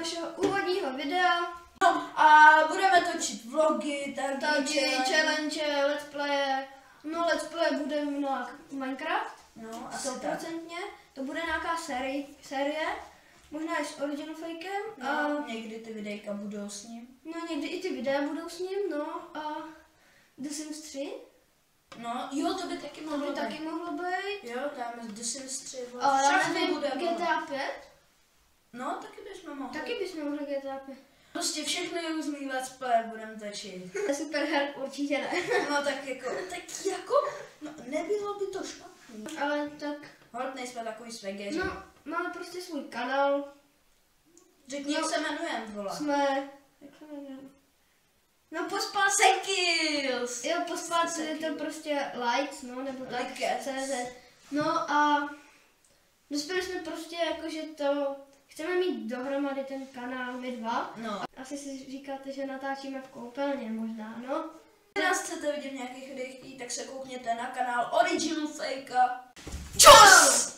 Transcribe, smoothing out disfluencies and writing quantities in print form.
našeho úvodního videa. No a budeme točit vlogy, taky challenge, let's play. No let's play bude na Minecraft. No, 100%. To bude nějaká série. Možná i s original fakem. No, a někdy ty videjka budou s ním. No někdy i ty videa budou s ním, no a The Sims 3. No, jo, to by taky mohlo být. Jo, dáme The Sims 3. A dáme GTA 5. No, taky bychom mohli. Taky bychom mohli GTA 5. Prostě všechny různý let's play budeme točit. Super her určitě ne. No tak jako, no nebylo by to špatný. Ale tak... Holt nejsme takový svegeři. No, máme prostě svůj kanál. Řekni, jak se jmenujeme, vole. Jak se jmenujeme? No Pospásek Kills. Jo, Pospásek je to prostě likes, no, nebo tak Likes. CZ. No a dospěli jsme prostě jako, že to... Chceme mít dohromady ten kanál, my dva. No. Asi si říkáte, že natáčíme v koupelně možná, no. Když nás chcete vidět v nějakých videích, tak se koukněte na kanál Original Fake. Čus!